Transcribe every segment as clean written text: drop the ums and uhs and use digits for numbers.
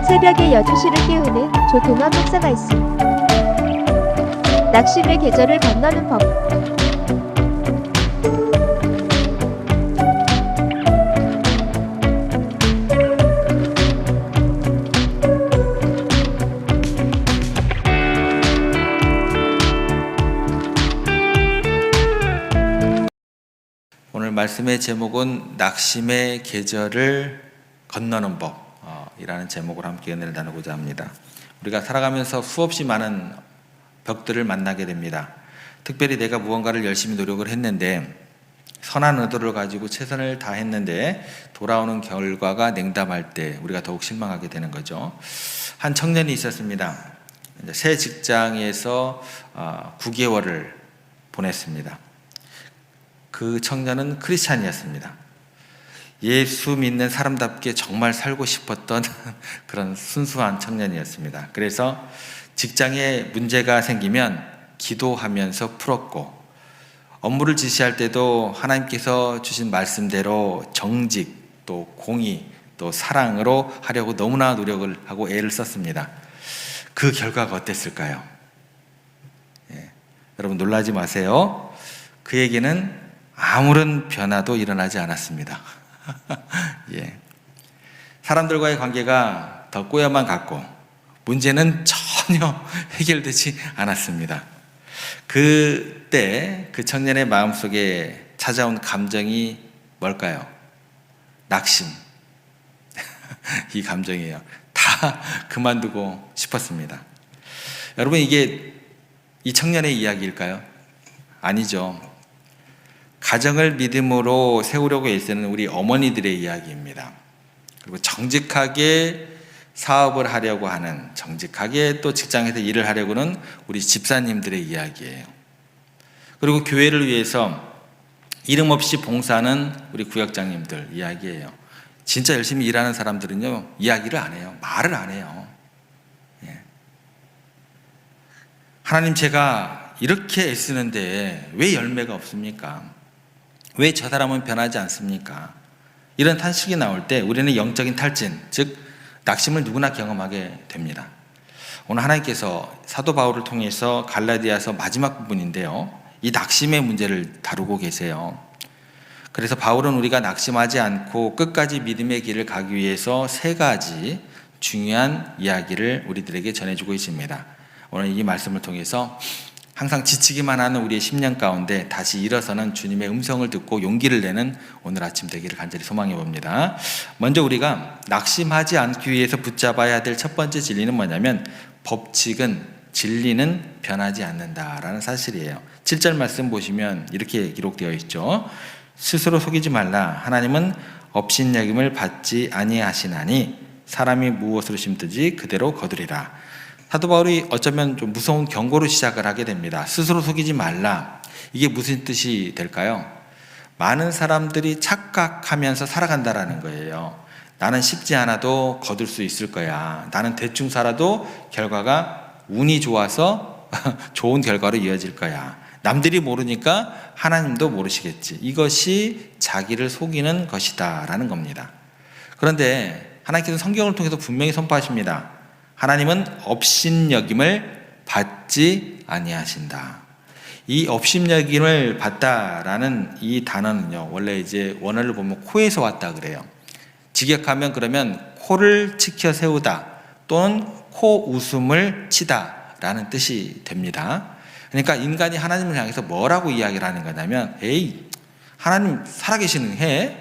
새벽에 12시를 깨우는 조동환 목사가 있습니다. 낙심의 계절을 건너는 법. 오늘 말씀의 제목은 낙심의 계절을 건너는 법이라는 제목으로 함께 은혜를 나누고자 합니다. 우리가 살아가면서 수없이 많은 벽들을 만나게 됩니다. 특별히 내가 무언가를 열심히 노력을 했는데, 선한 의도를 가지고 최선을 다했는데 돌아오는 결과가 냉담할 때 우리가 더욱 실망하게 되는 거죠. 한 청년이 있었습니다. 새 직장에서 9개월을 보냈습니다. 그 청년은 크리스찬이었습니다. 예수 믿는 사람답게 정말 살고 싶었던 그런 순수한 청년이었습니다. 그래서 직장에 문제가 생기면 기도하면서 풀었고, 업무를 지시할 때도 하나님께서 주신 말씀대로 정직, 또 공의, 또 사랑으로 하려고 너무나 노력을 하고 애를 썼습니다. 그 결과가 어땠을까요? 여러분 놀라지 마세요. 그에게는 아무런 변화도 일어나지 않았습니다. 사람들과의 관계가 더 꼬여만 갔고 문제는 전혀 해결되지 않았습니다. 그때 그 청년의 마음속에 찾아온 감정이 뭘까요? 낙심. 이 감정이에요. 다 그만두고 싶었습니다. 여러분, 이게 이 청년의 이야기일까요? 아니죠. 가정을 믿음으로 세우려고 애쓰는 우리 어머니들의 이야기입니다. 그리고 정직하게 사업을 하려고 하는, 정직하게 또 직장에서 일을 하려고는 우리 집사님들의 이야기예요. 그리고 교회를 위해서 이름 없이 봉사하는 우리 구역장님들 이야기예요. 진짜 열심히 일하는 사람들은요, 이야기를 안 해요. 말을 안 해요. 하나님, 제가 이렇게 애쓰는데 왜 열매가 없습니까? 왜 저 사람은 변하지 않습니까? 이런 탄식이 나올 때 우리는 영적인 탈진, 즉 낙심을 누구나 경험하게 됩니다. 오늘 하나님께서 사도 바울을 통해서 갈라디아서 마지막 부분인데요, 이 낙심의 문제를 다루고 계세요. 그래서 바울은 우리가 낙심하지 않고 끝까지 믿음의 길을 가기 위해서 세 가지 중요한 이야기를 우리들에게 전해주고 있습니다. 오늘 이 말씀을 통해서 항상 지치기만 하는 우리의 심령 가운데 다시 일어서는 주님의 음성을 듣고 용기를 내는 오늘 아침 되기를 간절히 소망해 봅니다. 먼저 우리가 낙심하지 않기 위해서 붙잡아야 될 첫 번째 진리는 뭐냐면, 법칙은, 진리는 변하지 않는다라는 사실이에요. 7절 말씀 보시면 이렇게 기록되어 있죠. 스스로 속이지 말라. 하나님은 업신여김을 받지 아니하시나니 사람이 무엇으로 심든지 그대로 거두리라. 사도 바울이 어쩌면 좀 무서운 경고로 시작을 하게 됩니다. 스스로 속이지 말라. 이게 무슨 뜻이 될까요? 많은 사람들이 착각하면서 살아간다라는 거예요. 나는 쉽지 않아도 거둘 수 있을 거야. 나는 대충 살아도 결과가 운이 좋아서 좋은 결과로 이어질 거야. 남들이 모르니까 하나님도 모르시겠지. 이것이 자기를 속이는 것이다 라는 겁니다. 그런데 하나님께서 성경을 통해서 분명히 선포하십니다. 하나님은 업신여김을 받지 아니하신다. 이 업신여김을 받다라는 이 단어는요, 원래 이제 원어를 보면 코에서 왔다 그래요. 직역하면 그러면 코를 치켜 세우다 또는 코 웃음을 치다라는 뜻이 됩니다. 그러니까 인간이 하나님을 향해서 뭐라고 이야기를 하는 거냐면, 에이, 하나님 살아계시는 해?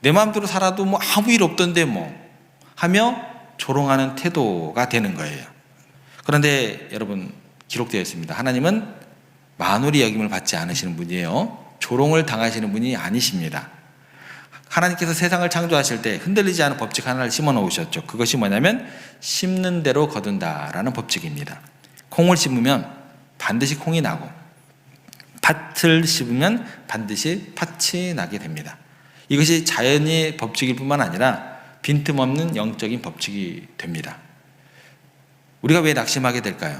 내 마음대로 살아도 뭐 아무 일 없던데 뭐 하며 조롱하는 태도가 되는 거예요. 그런데 여러분, 기록되어 있습니다. 하나님은 만홀히 여김을 받지 않으시는 분이에요. 조롱을 당하시는 분이 아니십니다. 하나님께서 세상을 창조하실 때 흔들리지 않은 법칙 하나를 심어 놓으셨죠. 그것이 뭐냐면 심는 대로 거둔다라는 법칙입니다. 콩을 심으면 반드시 콩이 나고, 팥을 심으면 반드시 팥이 나게 됩니다. 이것이 자연의 법칙일 뿐만 아니라 빈틈없는 영적인 법칙이 됩니다. 우리가 왜 낙심하게 될까요?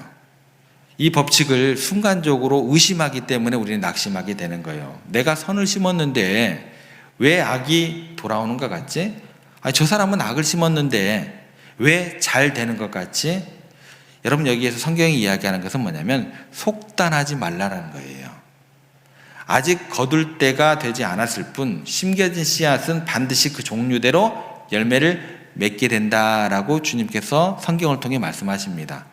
이 법칙을 순간적으로 의심하기 때문에 우리는 낙심하게 되는 거예요. 내가 선을 심었는데 왜 악이 돌아오는 것 같지? 아니, 저 사람은 악을 심었는데 왜 잘 되는 것 같지? 여러분, 여기에서 성경이 이야기하는 것은 뭐냐면 속단하지 말라는 거예요. 아직 거둘 때가 되지 않았을 뿐 심겨진 씨앗은 반드시 그 종류대로 열매를 맺게 된다라고 주님께서 성경을 통해 말씀하십니다.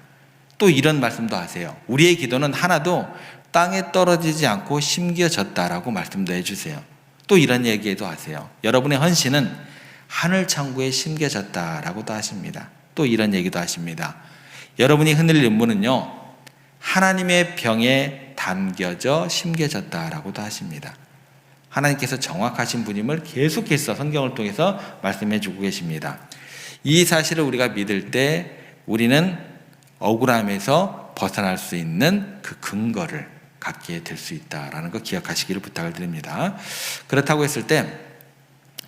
또 이런 말씀도 하세요. 우리의 기도는 하나도 땅에 떨어지지 않고 심겨졌다라고 말씀도 해주세요. 또 이런 얘기도 하세요. 여러분의 헌신은 하늘 창고에 심겨졌다라고도 하십니다. 또 이런 얘기도 하십니다. 여러분이 흔들릴 음모는요, 하나님의 병에 담겨져 심겨졌다라고도 하십니다. 하나님께서 정확하신 분임을 계속해서 성경을 통해서 말씀해 주고 계십니다. 이 사실을 우리가 믿을 때 우리는 억울함에서 벗어날 수 있는 그 근거를 갖게 될 수 있다라는 거 기억하시기를 부탁을 드립니다. 그렇다고 했을 때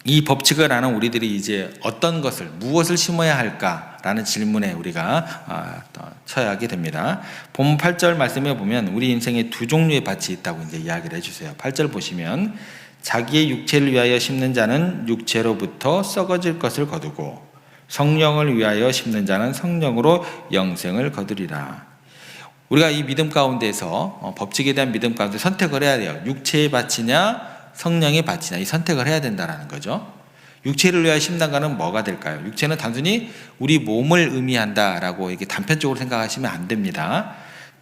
이 법칙을 아는 우리들이 이제 어떤 것을, 무엇을 심어야 할까라는 질문에 우리가 쳐야 하게 됩니다. 본문 8절 말씀에 보면 우리 인생에 두 종류의 밭이 있다고 이제 이야기를 해주세요. 8절 보시면 자기의 육체를 위하여 심는 자는 육체로부터 썩어질 것을 거두고 성령을 위하여 심는 자는 성령으로 영생을 거두리라. 우리가 이 믿음 가운데서 법칙에 대한 믿음 가운데 선택을 해야 돼요. 육체의 밭이냐 성령의 밭이냐, 이 선택을 해야 된다는 거죠. 육체를 위하여 심는 것은 뭐가 될까요? 육체는 단순히 우리 몸을 의미한다라고 이렇게 단편적으로 생각하시면 안 됩니다.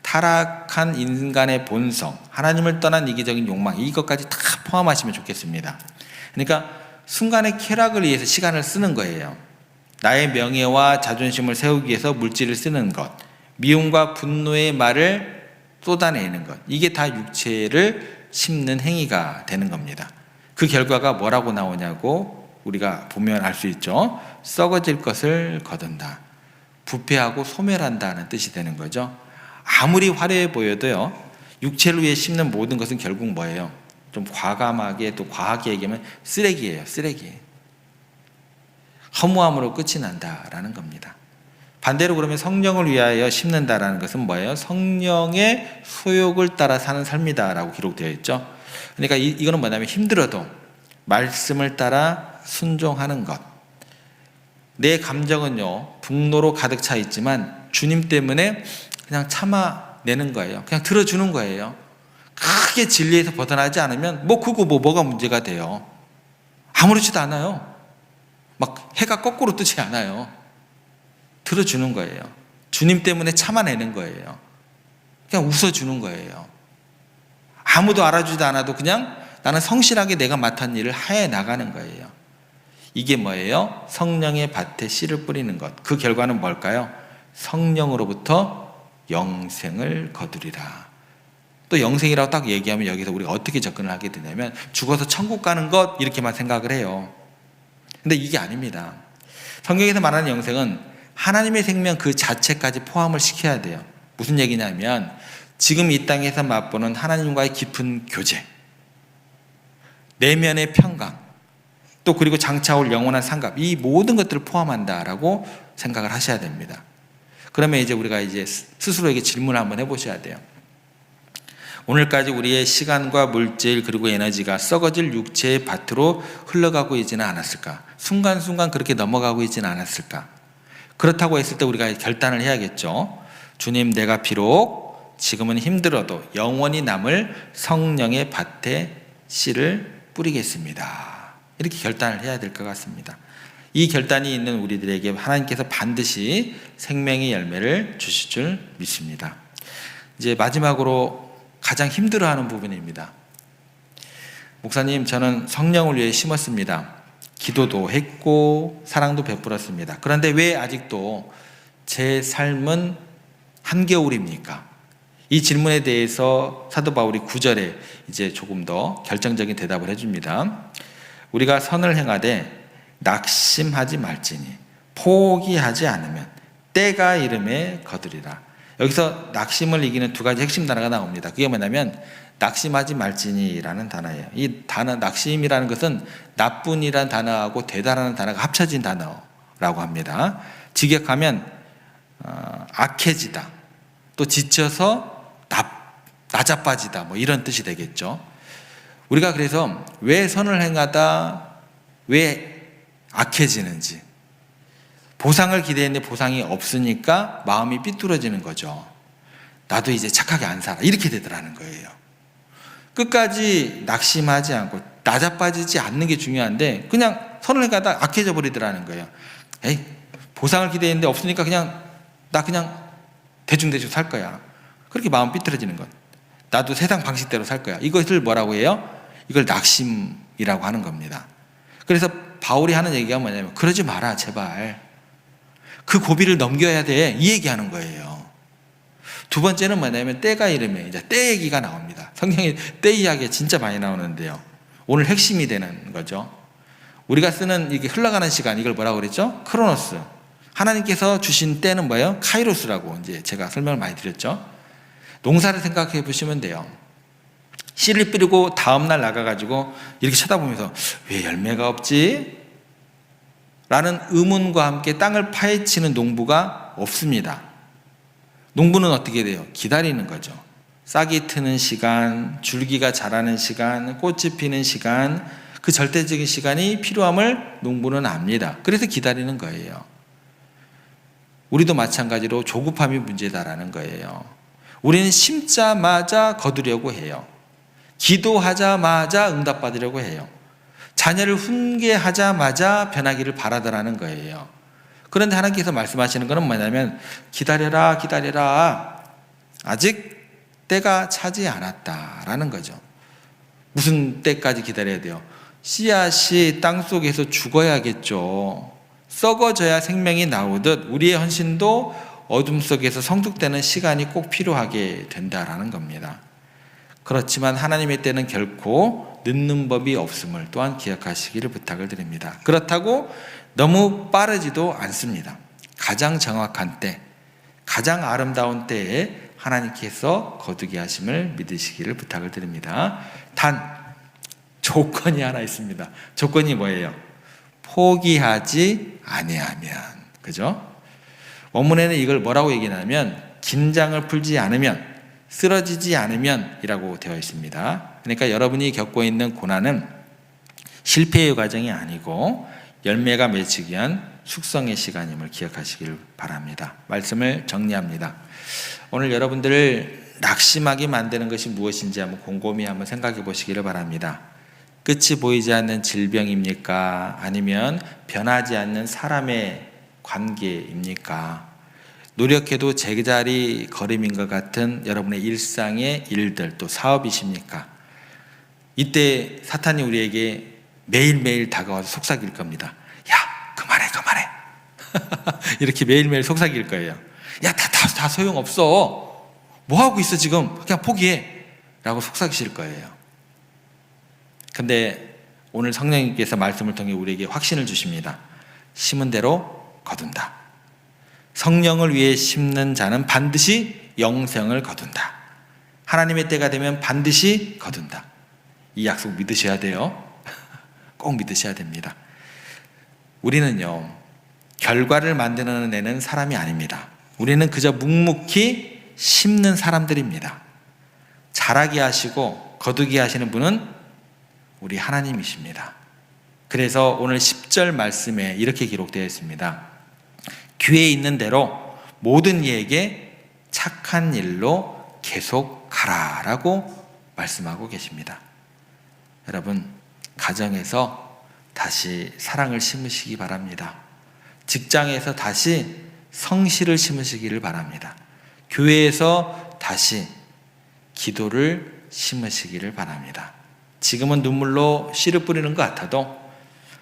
타락한 인간의 본성, 하나님을 떠난 이기적인 욕망, 이것까지 다 포함하시면 좋겠습니다. 그러니까 순간의 쾌락을 위해서 시간을 쓰는 거예요. 나의 명예와 자존심을 세우기 위해서 물질을 쓰는 것, 미움과 분노의 말을 쏟아내는 것, 이게 다 육체를 심는 행위가 되는 겁니다. 그 결과가 뭐라고 나오냐고 우리가 보면 알 수 있죠. 썩어질 것을 거둔다, 부패하고 소멸한다는 뜻이 되는 거죠. 아무리 화려해 보여도요, 육체를 위해 심는 모든 것은 결국 뭐예요? 좀 과감하게 또 과하게 얘기하면 쓰레기예요. 쓰레기. 허무함으로 끝이 난다라는 겁니다. 반대로 그러면 성령을 위하여 심는다라는 것은 뭐예요? 성령의 소욕을 따라 사는 삶이다라고 기록되어 있죠. 그러니까 이거는 뭐냐면 힘들어도 말씀을 따라 순종하는 것. 내 감정은요, 분노로 가득 차 있지만 주님 때문에 그냥 참아내는 거예요. 그냥 들어주는 거예요. 크게 진리에서 벗어나지 않으면 뭐가 문제가 돼요. 아무렇지도 않아요. 막 해가 거꾸로 뜨지 않아요. 들어주는 거예요. 주님 때문에 참아내는 거예요. 그냥 웃어주는 거예요. 아무도 알아주지도 않아도 그냥 나는 성실하게 내가 맡은 일을 하해 나가는 거예요. 이게 뭐예요? 성령의 밭에 씨를 뿌리는 것. 그 결과는 뭘까요? 성령으로부터 영생을 거두리라. 또 영생이라고 딱 얘기하면 여기서 우리가 어떻게 접근을 하게 되냐면 죽어서 천국 가는 것 이렇게만 생각을 해요. 근데 이게 아닙니다. 성경에서 말하는 영생은 하나님의 생명 그 자체까지 포함을 시켜야 돼요. 무슨 얘기냐면 지금 이 땅에서 맛보는 하나님과의 깊은 교제, 내면의 평강, 또 그리고 장차올 영원한 상급, 이 모든 것들을 포함한다라고 생각을 하셔야 됩니다. 그러면 이제 우리가 이제 스스로에게 질문을 한번 해보셔야 돼요. 오늘까지 우리의 시간과 물질 그리고 에너지가 썩어질 육체의 밭으로 흘러가고 있지는 않았을까? 순간순간 그렇게 넘어가고 있지는 않았을까? 그렇다고 했을 때 우리가 결단을 해야겠죠. 주님, 내가 비록 지금은 힘들어도 영원히 남을 성령의 밭에 씨를 뿌리겠습니다. 이렇게 결단을 해야 될 것 같습니다. 이 결단이 있는 우리들에게 하나님께서 반드시 생명의 열매를 주실 줄 믿습니다. 이제 마지막으로 가장 힘들어하는 부분입니다. 목사님, 저는 성령을 위해 심었습니다. 기도도 했고 사랑도 베풀었습니다. 그런데 왜 아직도 제 삶은 한겨울입니까? 이 질문에 대해서 사도 바울이 9절에 이제 조금 더 결정적인 대답을 해줍니다. 우리가 선을 행하되 낙심하지 말지니 포기하지 않으면 때가 이름에 거두리라. 여기서 낙심을 이기는 두 가지 핵심 단어가 나옵니다. 그게 뭐냐면 낙심하지 말지니라는 단어예요. 이 단어 낙심이라는 것은 나쁜이라는 단어하고 대단한 단어가 합쳐진 단어라고 합니다. 직역하면 악해지다, 또 지쳐서 나자빠지다, 뭐 이런 뜻이 되겠죠. 우리가 그래서 왜 선을 행하다 왜 악해지는지, 보상을 기대했는데 보상이 없으니까 마음이 삐뚤어지는 거죠. 나도 이제 착하게 안 살아. 이렇게 되더라는 거예요. 끝까지 낙심하지 않고 낮아빠지지 않는 게 중요한데 그냥 선을 가다 악해져 버리더라는 거예요. 에이, 보상을 기대했는데 없으니까 나 그냥 대충대충 살 거야. 그렇게 마음 삐뚤어지는 것. 나도 세상 방식대로 살 거야. 이것을 뭐라고 해요? 이걸 낙심이라고 하는 겁니다. 그래서 바울이 하는 얘기가 뭐냐면 그러지 마라 제발. 그 고비를 넘겨야 돼. 이 얘기하는 거예요. 두 번째는 뭐냐면 때가 이르면 이제 때 얘기가 나옵니다. 성경에 때 이야기가 진짜 많이 나오는데요. 오늘 핵심이 되는 거죠. 우리가 쓰는 이게 흘러가는 시간, 이걸 뭐라고 그랬죠? 크로노스. 하나님께서 주신 때는 뭐예요? 카이로스라고 이제 제가 설명을 많이 드렸죠. 농사를 생각해 보시면 돼요. 씨를 뿌리고 다음날 나가가지고 이렇게 쳐다보면서 왜 열매가 없지? 라는 의문과 함께 땅을 파헤치는 농부가 없습니다. 농부는 어떻게 돼요? 기다리는 거죠. 싹이 트는 시간, 줄기가 자라는 시간, 꽃이 피는 시간, 그 절대적인 시간이 필요함을 농부는 압니다. 그래서 기다리는 거예요. 우리도 마찬가지로 조급함이 문제다라는 거예요. 우리는 심자마자 거두려고 해요. 기도하자마자 응답받으려고 해요. 자녀를 훈계하자마자 변하기를 바라더라는 거예요. 그런데 하나님께서 말씀하시는 것은 뭐냐면 기다려라 기다려라. 아직 때가 차지 않았다라는 거죠. 무슨 때까지 기다려야 돼요? 씨앗이 땅속에서 죽어야겠죠. 썩어져야 생명이 나오듯 우리의 헌신도 어둠 속에서 성숙되는 시간이 꼭 필요하게 된다라는 겁니다. 그렇지만 하나님의 때는 결코 늦는 법이 없음을 또한 기억하시기를 부탁을 드립니다. 그렇다고 너무 빠르지도 않습니다. 가장 정확한 때, 가장 아름다운 때에 하나님께서 거두게 하심을 믿으시기를 부탁을 드립니다. 단 조건이 하나 있습니다. 조건이 뭐예요? 포기하지 아니하면. 그죠? 원문에는 이걸 뭐라고 얘기하냐면 긴장을 풀지 않으면, 쓰러지지 않으면 이라고 되어 있습니다. 그러니까 여러분이 겪고 있는 고난은 실패의 과정이 아니고 열매가 맺히기 위한 숙성의 시간임을 기억하시길 바랍니다. 말씀을 정리합니다. 오늘 여러분들을 낙심하게 만드는 것이 무엇인지 한번 곰곰이 한번 생각해 보시기를 바랍니다. 끝이 보이지 않는 질병입니까? 아니면 변하지 않는 사람의 관계입니까? 노력해도 제자리 걸음인 것 같은 여러분의 일상의 일들, 또 사업이십니까? 이때 사탄이 우리에게 매일매일 다가와서 속삭일 겁니다. 야, 그만해. 이렇게 매일매일 속삭일 거예요. 야, 다 소용없어. 뭐 하고 있어 지금? 그냥 포기해. 라고 속삭이실 거예요. 근데 오늘 성령님께서 말씀을 통해 우리에게 확신을 주십니다. 심은 대로 거둔다. 성령을 위해 심는 자는 반드시 영생을 거둔다. 하나님의 때가 되면 반드시 거둔다. 이 약속 믿으셔야 돼요. 꼭 믿으셔야 됩니다. 우리는요, 결과를 만들어내는 사람이 아닙니다. 우리는 그저 묵묵히 심는 사람들입니다. 자라게 하시고 거두게 하시는 분은 우리 하나님이십니다. 그래서 오늘 10절 말씀에 이렇게 기록되어 있습니다. 귀에 있는 대로 모든 이에게 착한 일로 계속 가라라고 말씀하고 계십니다. 여러분, 가정에서 다시 사랑을 심으시기 바랍니다. 직장에서 다시 성실을 심으시기를 바랍니다. 교회에서 다시 기도를 심으시기를 바랍니다. 지금은 눈물로 씨를 뿌리는 것 같아도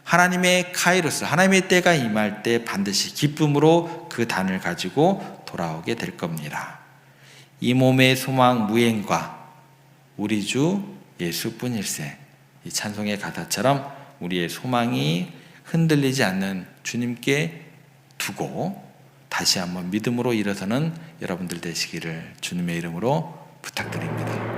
하나님의 카이로스, 하나님의 때가 임할 때 반드시 기쁨으로 그 단을 가지고 돌아오게 될 겁니다. 이 몸의 소망 무행과 우리 주 예수뿐일세. 이 찬송의 가사처럼 우리의 소망이 흔들리지 않는 주님께 두고 다시 한번 믿음으로 일어서는 여러분들 되시기를 주님의 이름으로 부탁드립니다.